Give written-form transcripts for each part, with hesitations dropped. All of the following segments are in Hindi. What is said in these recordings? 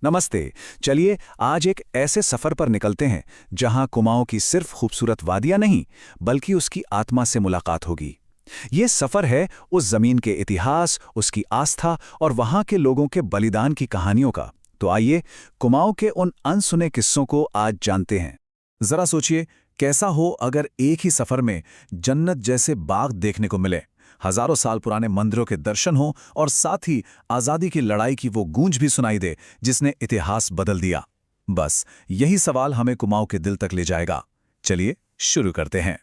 नमस्ते। चलिए आज एक ऐसे सफर पर निकलते हैं जहां कुमाऊं की सिर्फ खूबसूरत वादियां नहीं बल्कि उसकी आत्मा से मुलाकात होगी। ये सफर है उस जमीन के इतिहास, उसकी आस्था और वहां के लोगों के बलिदान की कहानियों का। तो आइए कुमाऊं के उन अनसुने किस्सों को आज जानते हैं। जरा सोचिए, कैसा हो अगर एक ही सफर में जन्नत जैसे बाग देखने को मिले, हजारों साल पुराने मंदिरों के दर्शन हो और साथ ही आजादी की लड़ाई की वो गूंज भी सुनाई दे जिसने इतिहास बदल दिया। बस यही सवाल हमें कुमाऊं के दिल तक ले जाएगा। चलिए शुरू करते हैं।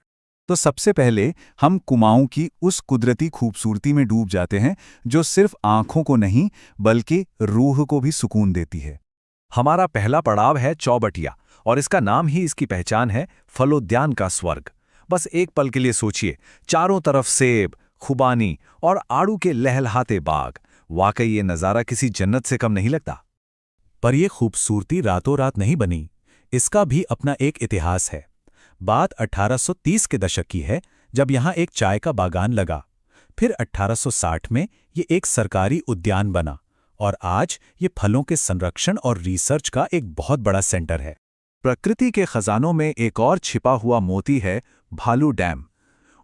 तो सबसे पहले हम कुमाऊं की उस कुदरती खूबसूरती में डूब जाते हैं जो सिर्फ आंखों को नहीं बल्कि रूह को भी सुकून देती है। हमारा पहला पड़ाव है चौबटिया, और इसका नाम ही इसकी पहचान है, फलोद्यान का स्वर्ग। बस एक पल के लिए सोचिए, चारों तरफ सेब, खुबानी और आड़ू के लहलहाते बाग। वाकई ये नज़ारा किसी जन्नत से कम नहीं लगता। पर यह खूबसूरती रातों रात नहीं बनी, इसका भी अपना एक इतिहास है। बात 1830 के दशक की है, जब यहाँ एक चाय का बागान लगा। फिर 1860 में ये एक सरकारी उद्यान बना और आज ये फलों के संरक्षण और रिसर्च का एक बहुत बड़ा सेंटर है। प्रकृति के खजानों में एक और छिपा हुआ मोती है, भालू डैम।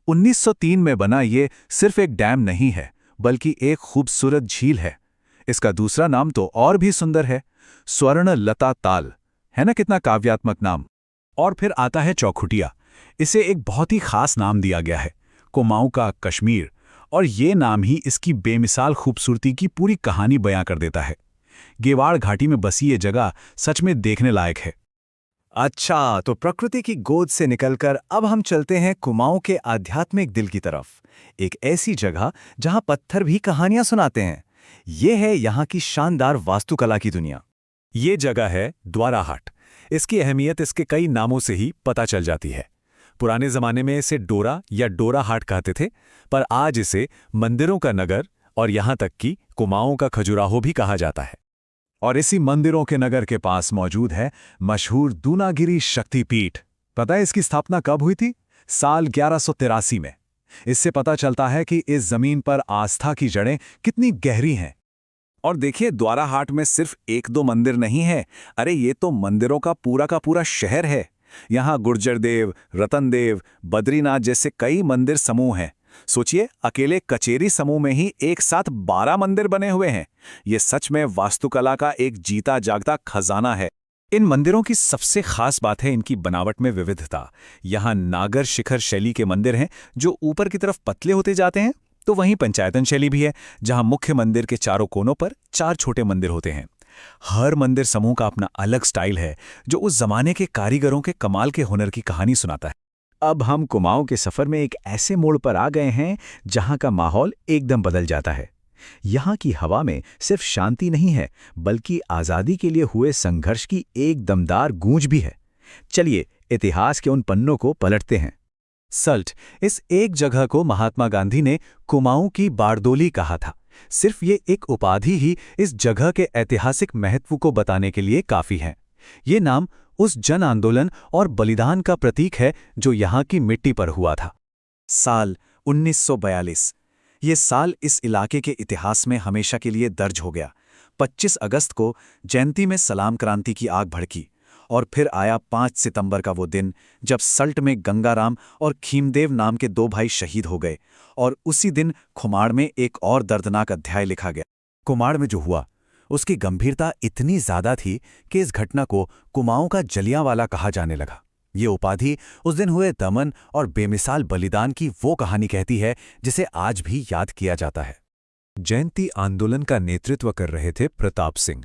1903 में बना ये सिर्फ एक डैम नहीं है बल्कि एक खूबसूरत झील है। इसका दूसरा नाम तो और भी सुंदर है, स्वर्ण लता ताल। है ना, कितना काव्यात्मक नाम। और फिर आता है चौखुटिया। इसे एक बहुत ही खास नाम दिया गया है, कुमाऊं का कश्मीर, और ये नाम ही इसकी बेमिसाल खूबसूरती की पूरी कहानी बयां कर देता है। गेवाड़ घाटी में बसी ये जगह सच में देखने लायक है। अच्छा, तो प्रकृति की गोद से निकलकर अब हम चलते हैं कुमाऊं के आध्यात्मिक दिल की तरफ। एक ऐसी जगह जहां पत्थर भी कहानियां सुनाते हैं। ये है यहाँ की शानदार वास्तुकला की दुनिया। ये जगह है द्वाराहाट। इसकी अहमियत इसके कई नामों से ही पता चल जाती है। पुराने जमाने में इसे डोरा या डोरा हाट कहते थे, पर आज इसे मंदिरों का नगर और यहाँ तक कि कुमाऊं का खजुराहो भी कहा जाता है। और इसी मंदिरों के नगर के पास मौजूद है मशहूर दूनागिरी शक्तिपीठ। पता है इसकी स्थापना कब हुई थी? साल 1183 में। इससे पता चलता है कि इस जमीन पर आस्था की जड़ें कितनी गहरी हैं। और देखिए, द्वाराहाट में सिर्फ एक दो मंदिर नहीं है, अरे ये तो मंदिरों का पूरा शहर है। यहाँ गुर्जर देव, रतन देव, बद्रीनाथ जैसे कई मंदिर समूह हैं। सोचिए, अकेले कचेरी समूह में ही एक साथ 12 मंदिर बने हुए हैं। ये सच में वास्तुकला का एक जीता जागता खजाना है। इन मंदिरों की सबसे खास बात है इनकी बनावट में विविधता। यहाँ नागर शिखर शैली के मंदिर हैं जो ऊपर की तरफ पतले होते जाते हैं, तो वहीं पंचायतन शैली भी है जहाँ मुख्य मंदिर के चारों कोनों पर 4 छोटे मंदिर होते हैं। हर मंदिर समूह का अपना अलग स्टाइल है जो उस जमाने के कारीगरों के कमाल के हुनर की कहानी सुनाता है। अब हम कुमाऊं के सफर में एक ऐसे मोड़ पर आ गए हैं जहां का माहौल एकदम बदल जाता है। यहाँ की हवा में सिर्फ शांति नहीं है बल्कि आज़ादी के लिए हुए संघर्ष की एक दमदार गूंज भी है। चलिए इतिहास के उन पन्नों को पलटते हैं। सल्ट, इस एक जगह को महात्मा गांधी ने कुमाऊं की बारदोली कहा था। सिर्फ ये एक उपाधि ही इस जगह के ऐतिहासिक महत्व को बताने के लिए काफी है। ये नाम उस जन आंदोलन और बलिदान का प्रतीक है जो यहाँ की मिट्टी पर हुआ था। साल 1942। ये साल इस इलाके के इतिहास में हमेशा के लिए दर्ज हो गया। 25 अगस्त को जयंती में सलाम क्रांति की आग भड़की, और फिर आया 5 सितंबर का वो दिन जब सल्ट में गंगाराम और खीमदेव नाम के 2 भाई शहीद हो गए। और उसी दिन खुमाड़ में एक और दर्दनाक अध्याय लिखा गया। कुमाड़ में जो हुआ उसकी गंभीरता इतनी ज्यादा थी कि इस घटना को कुमाऊं का जलियांवाला कहा जाने लगा। ये उपाधि उस दिन हुए दमन और बेमिसाल बलिदान की वो कहानी कहती है जिसे आज भी याद किया जाता है। जयंती आंदोलन का नेतृत्व कर रहे थे प्रताप सिंह।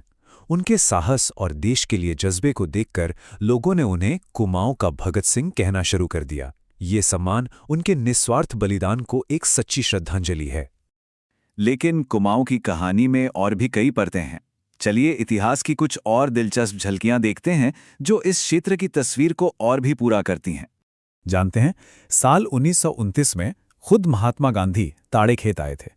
उनके साहस और देश के लिए जज्बे को देखकर लोगों ने उन्हें कुमाऊं का भगत सिंह कहना शुरू कर दिया। ये सम्मान उनके निस्वार्थ बलिदान को एक सच्ची श्रद्धांजलि है। लेकिन कुमाऊं की कहानी में और भी कई परतें हैं। चलिए इतिहास की कुछ और दिलचस्प झलकियां देखते हैं जो इस क्षेत्र की तस्वीर को और भी पूरा करती हैं। जानते हैं, साल 1929 में खुद महात्मा गांधी ताड़ेखेत आए थे।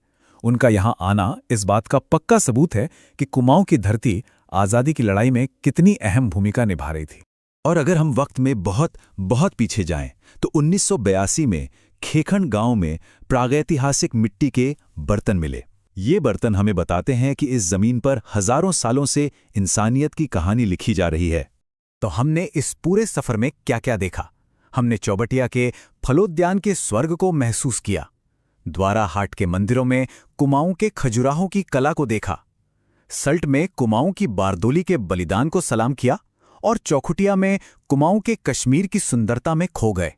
उनका यहाँ आना इस बात का पक्का सबूत है कि कुमाऊं की धरती आज़ादी की लड़ाई में कितनी अहम भूमिका निभा रही थी। और अगर हम वक्त में बहुत पीछे जाएं तो 1982 में खेखंड गांव में प्रागैतिहासिक मिट्टी के बर्तन मिले। ये बर्तन हमें बताते हैं कि इस जमीन पर हजारों सालों से इंसानियत की कहानी लिखी जा रही है। तो हमने इस पूरे सफर में क्या क्या देखा? हमने चौबटिया के फलोद्यान के स्वर्ग को महसूस किया, द्वारा हाट के मंदिरों में कुमाऊं के खजुराहों की कला को देखा, सल्ट में कुमाऊं की बारदोली के बलिदान को सलाम किया और चौखुटिया में कुमाऊं के कश्मीर की सुंदरता में खो गए।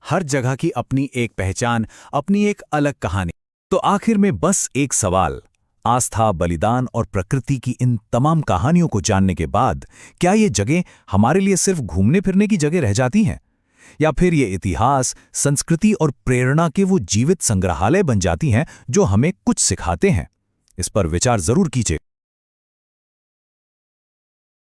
हर जगह की अपनी एक पहचान, अपनी एक अलग कहानी। तो आखिर में बस एक सवाल, आस्था, बलिदान और प्रकृति की इन तमाम कहानियों को जानने के बाद क्या ये जगह हमारे लिए सिर्फ घूमने फिरने की जगह रह जाती हैं, या फिर ये इतिहास, संस्कृति और प्रेरणा के वो जीवित संग्रहालय बन जाती हैं जो हमें कुछ सिखाते हैं? इस पर विचार जरूर कीजिए।